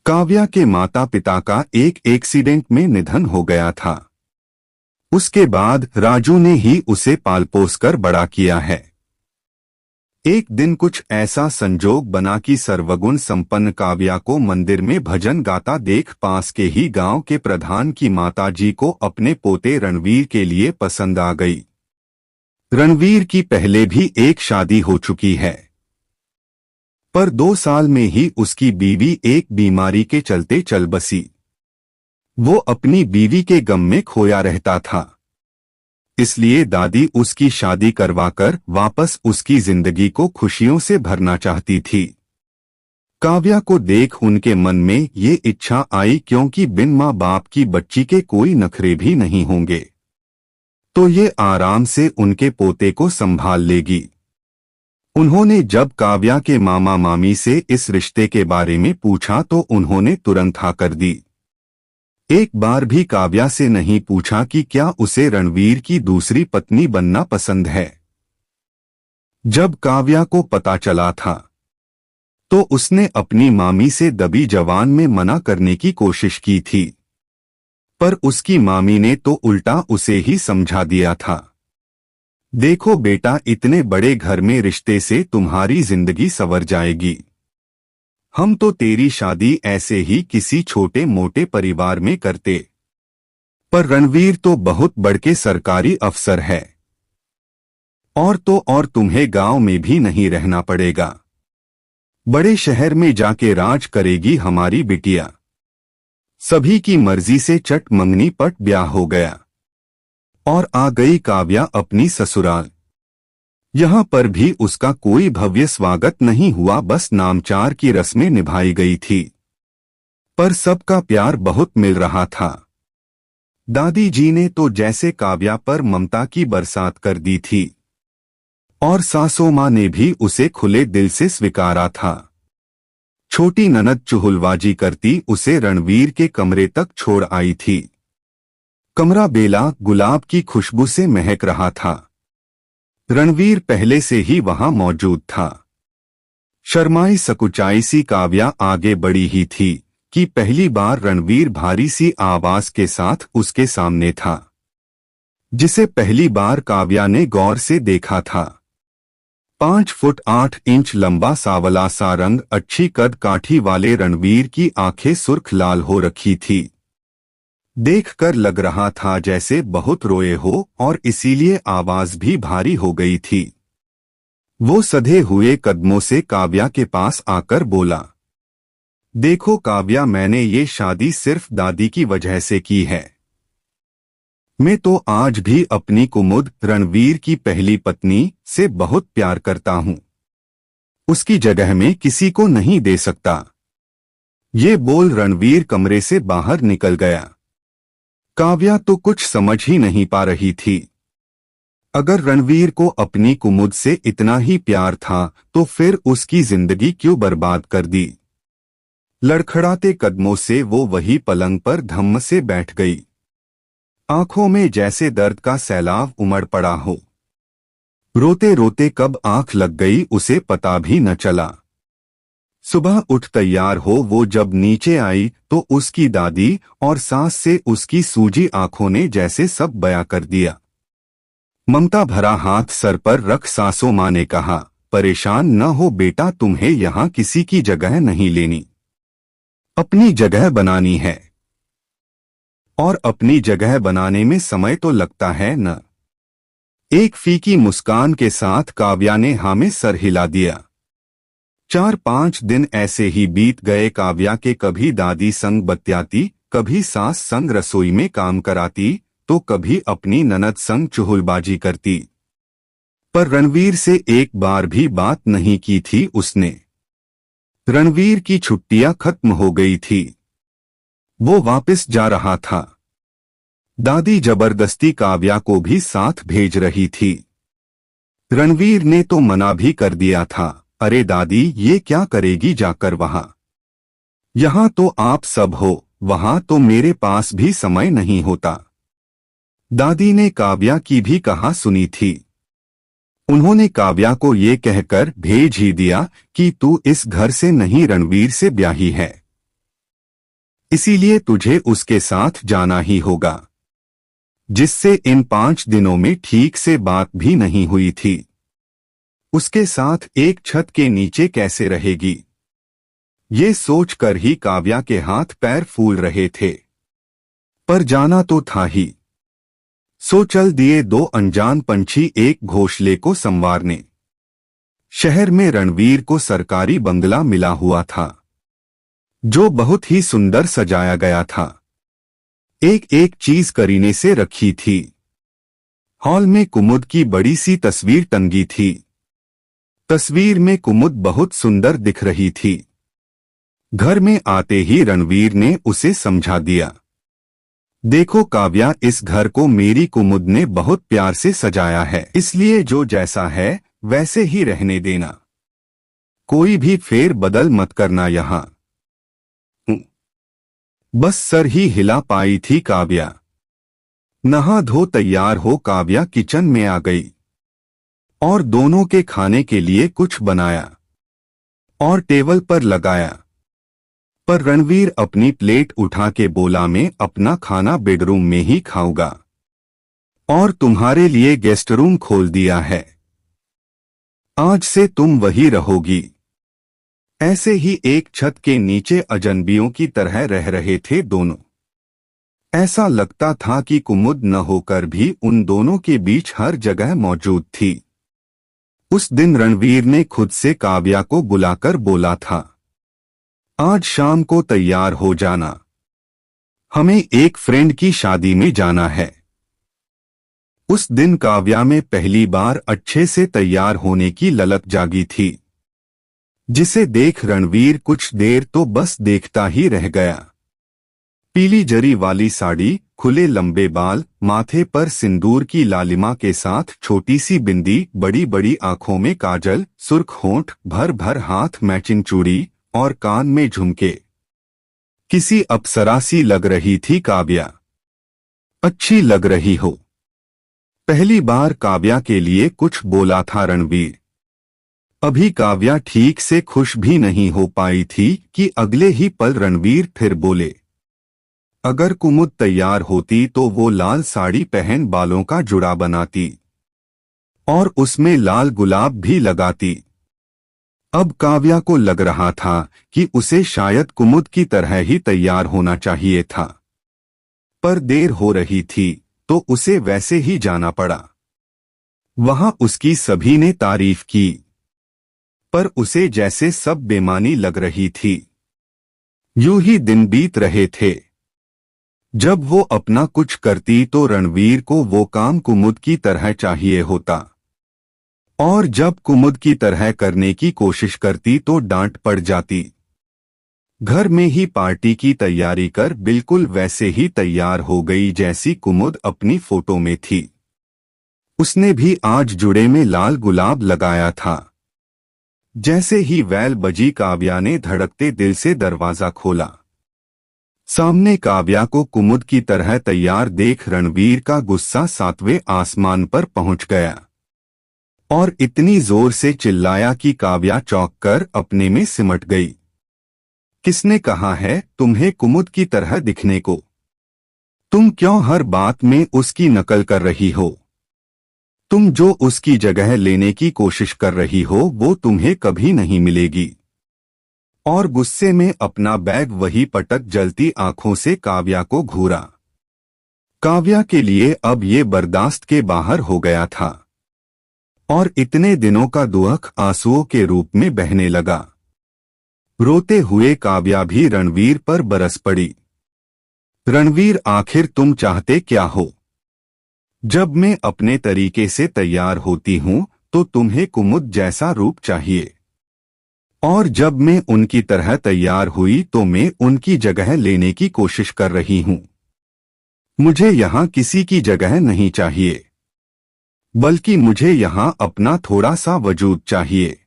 काव्या के माता पिता का एक एक्सीडेंट में निधन हो गया था। उसके बाद राजू ने ही उसे पाल पोस कर बड़ा किया है। एक दिन कुछ ऐसा संजोग बना कि सर्वगुण संपन्न काव्या को मंदिर में भजन गाता देख पास के ही गांव के प्रधान की माताजी को अपने पोते रणवीर के लिए पसंद आ गई। रणवीर की पहले भी एक शादी हो चुकी है, पर 2 साल में ही उसकी बीवी एक बीमारी के चलते चल बसी। वो अपनी बीवी के गम में खोया रहता था, इसलिए दादी उसकी शादी करवाकर वापस उसकी जिंदगी को खुशियों से भरना चाहती थी। काव्या को देख उनके मन में ये इच्छा आई, क्योंकि बिन माँ बाप की बच्ची के कोई नखरे भी नहीं होंगे, तो ये आराम से उनके पोते को संभाल लेगी। उन्होंने जब काव्या के मामा मामी से इस रिश्ते के बारे में पूछा तो उन्होंने तुरंत हाँ कर दी। एक बार भी काव्या से नहीं पूछा कि क्या उसे रणवीर की दूसरी पत्नी बनना पसंद है। जब काव्या को पता चला था तो उसने अपनी मामी से दबी जबान में मना करने की कोशिश की थी, पर उसकी मामी ने तो उल्टा उसे ही समझा दिया था। देखो बेटा, इतने बड़े घर में रिश्ते से तुम्हारी जिंदगी संवर जाएगी। हम तो तेरी शादी ऐसे ही किसी छोटे मोटे परिवार में करते, पर रणवीर तो बहुत बड़के सरकारी अफसर है, और तो और तुम्हें गांव में भी नहीं रहना पड़ेगा। बड़े शहर में जाके राज करेगी हमारी बिटिया। सभी की मर्जी से चट मंगनी पट ब्याह हो गया और आ गई काव्या अपनी ससुराल। यहाँ पर भी उसका कोई भव्य स्वागत नहीं हुआ, बस नामचार की रस्में निभाई गई थी, पर सबका प्यार बहुत मिल रहा था। दादी जी ने तो जैसे काव्या पर ममता की बरसात कर दी थी, और सासू माँ ने भी उसे खुले दिल से स्वीकारा था। छोटी ननद चुहलबाजी करती उसे रणवीर के कमरे तक छोड़ आई थी। कमरा बेला गुलाब की खुशबू से महक रहा था। रणवीर पहले से ही वहां मौजूद था। शर्माई सकुचाई सी काव्या आगे बढ़ी ही थी कि पहली बार रणवीर भारी सी आवाज के साथ उसके सामने था, जिसे पहली बार काव्या ने गौर से देखा था। 5 फुट 8 इंच लंबा सावला सा रंग, अच्छी कद काठी वाले रणवीर की आंखें सुर्ख लाल हो रखी थी। देखकर लग रहा था जैसे बहुत रोए हो, और इसीलिए आवाज भी भारी हो गई थी। वो सधे हुए कदमों से काव्या के पास आकर बोला, देखो काव्या, मैंने ये शादी सिर्फ दादी की वजह से की है। मैं तो आज भी अपनी कुमुद रणवीर की पहली पत्नी से बहुत प्यार करता हूँ। उसकी जगह में किसी को नहीं दे सकता। ये बोल रणवीर कमरे से बाहर निकल गया। काव्या तो कुछ समझ ही नहीं पा रही थी। अगर रणवीर को अपनी कुमुद से इतना ही प्यार था तो फिर उसकी जिंदगी क्यों बर्बाद कर दी। लड़खड़ाते कदमों से वो वही पलंग पर धम्म से बैठ गई। आंखों में जैसे दर्द का सैलाब उमड़ पड़ा हो। रोते रोते कब आंख लग गई उसे पता भी न चला। सुबह उठ तैयार हो वो जब नीचे आई तो उसकी दादी और सास से उसकी सूजी आंखों ने जैसे सब बयां कर दिया। ममता भरा हाथ सर पर रख सासू माँ ने कहा, परेशान न हो बेटा, तुम्हें यहाँ किसी की जगह नहीं लेनी, अपनी जगह बनानी है। और अपनी जगह बनाने में समय तो लगता है न। एक फीकी मुस्कान के साथ काव्या ने हाँ में सर हिला दिया। 4-5 दिन ऐसे ही बीत गए। काव्या के कभी दादी संग बतियाती, कभी सास संग रसोई में काम कराती, तो कभी अपनी ननद संग चुहलबाजी करती, पर रणवीर से एक बार भी बात नहीं की थी उसने। रणवीर की छुट्टियां खत्म हो गई थी, वो वापस जा रहा था। दादी जबरदस्ती काव्या को भी साथ भेज रही थी। रणवीर ने तो मना भी कर दिया था, अरे दादी ये क्या करेगी जाकर वहां, यहां तो आप सब हो, वहां तो मेरे पास भी समय नहीं होता। दादी ने काव्या की भी कहा सुनी थी। उन्होंने काव्या को ये कहकर भेज ही दिया कि तू इस घर से नहीं रणवीर से ब्याही है। इसीलिए तुझे उसके साथ जाना ही होगा, जिससे इन 5 दिनों में ठीक से बात भी नहीं हुई थी। उसके साथ एक छत के नीचे कैसे रहेगी, ये सोचकर ही काव्या के हाथ पैर फूल रहे थे। पर जाना तो था ही, सो चल दिए दो अनजान पंछी एक घोंसले को संवारने। शहर में रणवीर को सरकारी बंगला मिला हुआ था, जो बहुत ही सुंदर सजाया गया था। एक एक चीज करीने से रखी थी। हॉल में कुमुद की बड़ी सी तस्वीर टंगी थी। तस्वीर में कुमुद बहुत सुंदर दिख रही थी। घर में आते ही रणवीर ने उसे समझा दिया, देखो काव्या, इस घर को मेरी कुमुद ने बहुत प्यार से सजाया है, इसलिए जो जैसा है वैसे ही रहने देना, कोई भी फेर बदल मत करना यहाँ। बस सर ही हिला पाई थी काव्या। नहा धो तैयार हो काव्या किचन में आ गई और दोनों के खाने के लिए कुछ बनाया और टेबल पर लगाया। पर रणवीर अपनी प्लेट उठा के बोला, मैं अपना खाना बेडरूम में ही खाऊंगा और तुम्हारे लिए गेस्ट रूम खोल दिया है, आज से तुम वही रहोगी। ऐसे ही एक छत के नीचे अजनबियों की तरह रह रहे थे दोनों। ऐसा लगता था कि कुमुद न होकर भी उन दोनों के बीच हर जगह मौजूद थी। उस दिन रणवीर ने खुद से काव्या को बुलाकर बोला था, आज शाम को तैयार हो जाना, हमें एक फ्रेंड की शादी में जाना है। उस दिन काव्या में पहली बार अच्छे से तैयार होने की ललक जागी थी, जिसे देख रणवीर कुछ देर तो बस देखता ही रह गया। पीली जरी वाली साड़ी, खुले लंबे बाल, माथे पर सिंदूर की लालिमा के साथ छोटी सी बिंदी, बड़ी बड़ी आंखों में काजल, सुर्ख होंठ, भर भर हाथ मैचिंग चूड़ी और कान में झुमके। किसी अप्सरा सी लग रही थी काव्या। अच्छी लग रही हो। पहली बार काव्या के लिए कुछ बोला था रणवीर। अभी काव्या ठीक से खुश भी नहीं हो पाई थी कि अगले ही पल रणवीर फिर बोले, अगर कुमुद तैयार होती तो वो लाल साड़ी पहन बालों का जुड़ा बनाती और उसमें लाल गुलाब भी लगाती। अब काव्या को लग रहा था कि उसे शायद कुमुद की तरह ही तैयार होना चाहिए था, पर देर हो रही थी तो उसे वैसे ही जाना पड़ा। वहां उसकी सभी ने तारीफ की, पर उसे जैसे सब बेमानी लग रही थी। यूं ही दिन बीत रहे थे। जब वो अपना कुछ करती तो रणवीर को वो काम कुमुद की तरह चाहिए होता, और जब कुमुद की तरह करने की कोशिश करती तो डांट पड़ जाती। घर में ही पार्टी की तैयारी कर बिल्कुल वैसे ही तैयार हो गई जैसी कुमुद अपनी फोटो में थी। उसने भी आज जुड़े में लाल गुलाब लगाया था। जैसे ही बैल बजी काव्या ने धड़कते दिल से दरवाजा खोला। सामने काव्या को कुमुद की तरह तैयार देख रणवीर का गुस्सा 7वें आसमान पर पहुंच गया और इतनी जोर से चिल्लाया कि काव्या चौंक कर अपने में सिमट गई। किसने कहा है तुम्हें कुमुद की तरह दिखने को? तुम क्यों हर बात में उसकी नकल कर रही हो? तुम जो उसकी जगह लेने की कोशिश कर रही हो वो तुम्हें कभी नहीं मिलेगी। और गुस्से में अपना बैग वही पटक जलती आंखों से काव्या को घूरा। काव्या के लिए अब ये बर्दाश्त के बाहर हो गया था और इतने दिनों का दुख आंसुओं के रूप में बहने लगा। रोते हुए काव्या भी रणवीर पर बरस पड़ी। रणवीर, आखिर तुम चाहते क्या हो? जब मैं अपने तरीके से तैयार होती हूं तो तुम्हें कुमुद जैसा रूप चाहिए, और जब मैं उनकी तरह तैयार हुई तो मैं उनकी जगह लेने की कोशिश कर रही हूं। मुझे यहां किसी की जगह नहीं चाहिए, बल्कि मुझे यहां अपना थोड़ा सा वजूद चाहिए।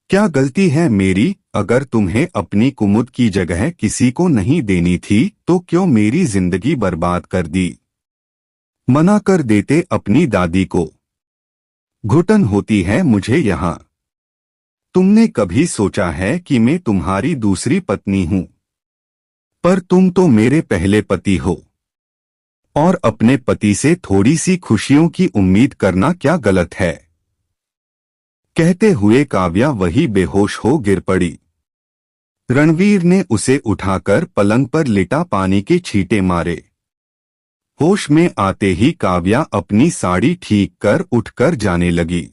क्या गलती है मेरी? अगर तुम्हें अपनी कुमुद की जगह किसी को नहीं देनी थी तो क्यों मेरी जिंदगी बर्बाद कर दी? मना कर देते अपनी दादी को। घुटन होती है मुझे यहां। तुमने कभी सोचा है कि मैं तुम्हारी दूसरी पत्नी हूं? पर तुम तो मेरे पहले पति हो, और अपने पति से थोड़ी सी खुशियों की उम्मीद करना क्या गलत है। कहते हुए काव्या वही बेहोश हो गिर पड़ी। रणवीर ने उसे उठाकर पलंग पर लिटा पानी के छींटे मारे। होश में आते ही काव्या अपनी साड़ी ठीक कर उठकर जाने लगी।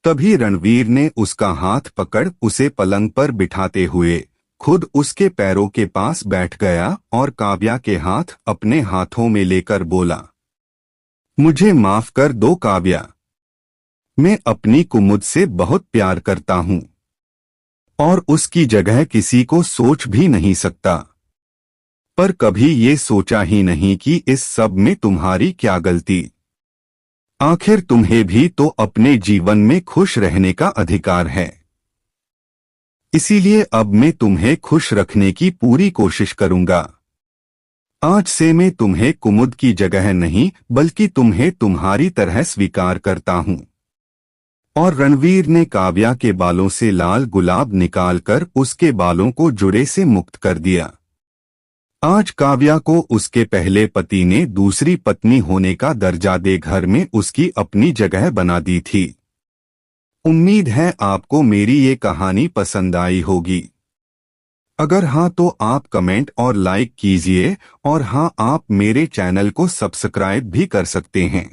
तभी रणवीर ने उसका हाथ पकड़ उसे पलंग पर बिठाते हुए खुद उसके पैरों के पास बैठ गया और काव्या के हाथ अपने हाथों में लेकर बोला, मुझे माफ कर दो काव्या, मैं अपनी कुमुद से बहुत प्यार करता हूं और उसकी जगह किसी को सोच भी नहीं सकता। पर कभी ये सोचा ही नहीं कि इस सब में तुम्हारी क्या गलती। आखिर तुम्हें भी तो अपने जीवन में खुश रहने का अधिकार है। इसीलिए अब मैं तुम्हें खुश रखने की पूरी कोशिश करूंगा। आज से मैं तुम्हें कुमुद की जगह नहीं बल्कि तुम्हें तुम्हारी तरह स्वीकार करता हूं। और रणवीर ने काव्या के बालों से लाल गुलाब निकालकर उसके बालों को जुड़े से मुक्त कर दिया। आज काव्या को उसके पहले पति ने दूसरी पत्नी होने का दर्जा दे घर में उसकी अपनी जगह बना दी थी। उम्मीद है आपको मेरी ये कहानी पसंद आई होगी। अगर हाँ तो आप कमेंट और लाइक कीजिए, और हाँ आप मेरे चैनल को सब्सक्राइब भी कर सकते हैं।